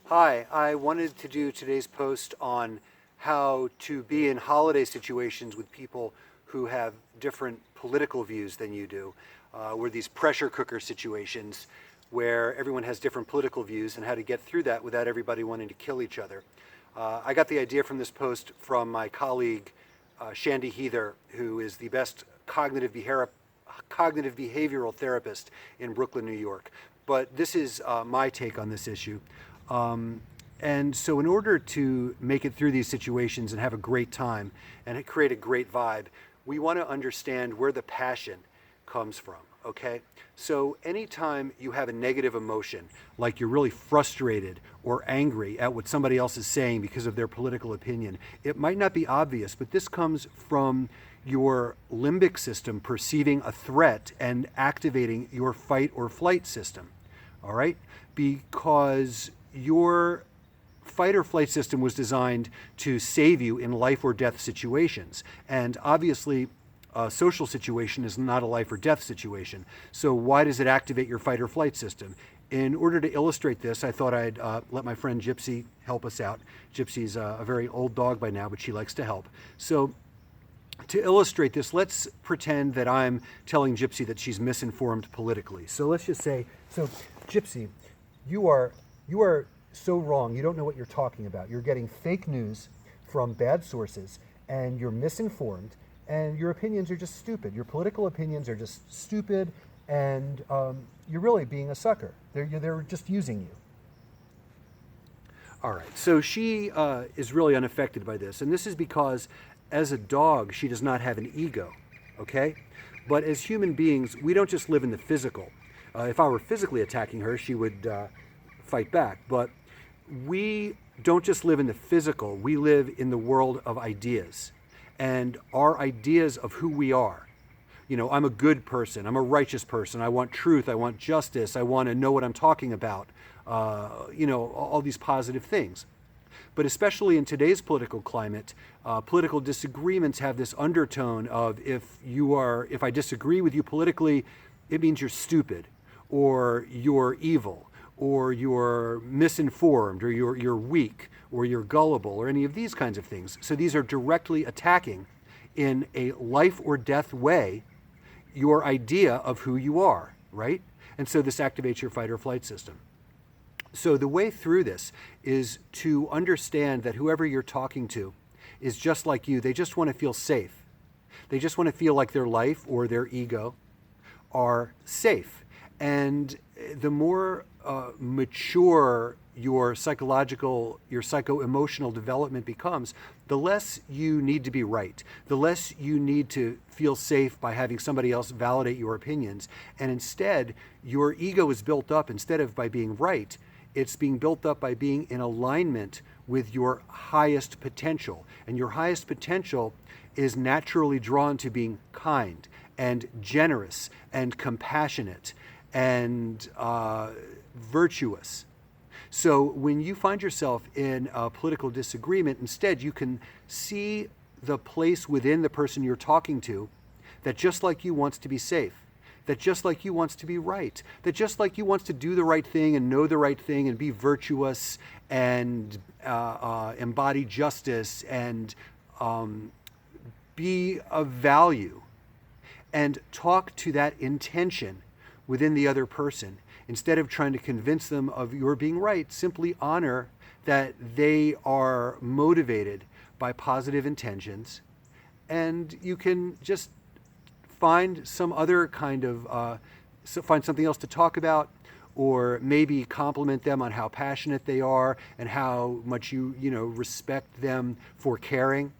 Hi, I wanted to do today's post on how to be in holiday situations with people who have different political views than you do. We're these pressure cooker situations where everyone has different political views and how to get through that without everybody wanting to kill each other. I got the idea from this post from my colleague, Shandy Heather, who is the best cognitive behavioral therapist in Brooklyn, New York. But this is my take on this issue. And so in order to make it through these situations and have a great time and create a great vibe, we want to understand where the passion comes from, okay? So anytime you have a negative emotion, like you're really frustrated or angry at what somebody else is saying because of their political opinion, it might not be obvious, but this comes from your limbic system perceiving a threat and activating your fight or flight system, all right? Because your fight or flight system was designed to save you in life or death situations. And obviously, a social situation is not a life or death situation. So why does it activate your fight or flight system? In order to illustrate this, I thought I'd let my friend Gypsy help us out. Gypsy's a very old dog by now, but she likes to help. So to illustrate this, let's pretend that I'm telling Gypsy that she's misinformed politically. So let's just say, so Gypsy, you are so wrong. You don't know what you're talking about. You're getting fake news from bad sources, and you're misinformed, and your opinions are just stupid. Your political opinions are just stupid, and you're really being a sucker. They're just using you. All right, so she is really unaffected by this, and this is because as a dog, she does not have an ego, okay? But as human beings, we don't just live in the physical. If I were physically attacking her, she would fight back. But we don't just live in the physical, we live in the world of ideas. And our ideas of who we are. You know, I'm a good person, I'm a righteous person, I want truth, I want justice, I want to know what I'm talking about, all these positive things. But especially in today's political climate, political disagreements have this undertone of if I disagree with you politically, it means you're stupid, or you're evil, or you're misinformed, or you're weak, or you're gullible, or any of these kinds of things. So these are directly attacking, in a life or death way, your idea of who you are, right? And so this activates your fight or flight system. So the way through this is to understand that whoever you're talking to is just like you. They just want to feel safe. They just want to feel like their life or their ego are safe. And the more mature your psycho-emotional development becomes, the less you need to be right, the less you need to feel safe by having somebody else validate your opinions. And instead, your ego is built up, instead of by being right, it's being built up by being in alignment with your highest potential. And your highest potential is naturally drawn to being kind and generous and compassionate and virtuous. So when you find yourself in a political disagreement, instead you can see the place within the person you're talking to that just like you wants to be safe, that just like you wants to be right, that just like you wants to do the right thing and know the right thing and be virtuous and embody justice and be of value, and talk to that intention within the other person. Instead of trying to convince them of your being right, simply honor that they are motivated by positive intentions, and you can just find some other kind of, find something else to talk about, or maybe compliment them on how passionate they are and how much you respect them for caring,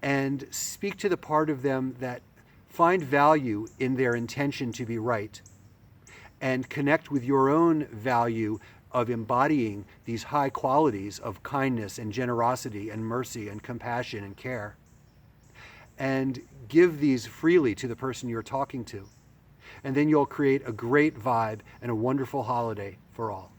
and speak to the part of them that find value in their intention to be right, and connect with your own value of embodying these high qualities of kindness and generosity and mercy and compassion and care. And give these freely to the person you're talking to. And then you'll create a great vibe and a wonderful holiday for all.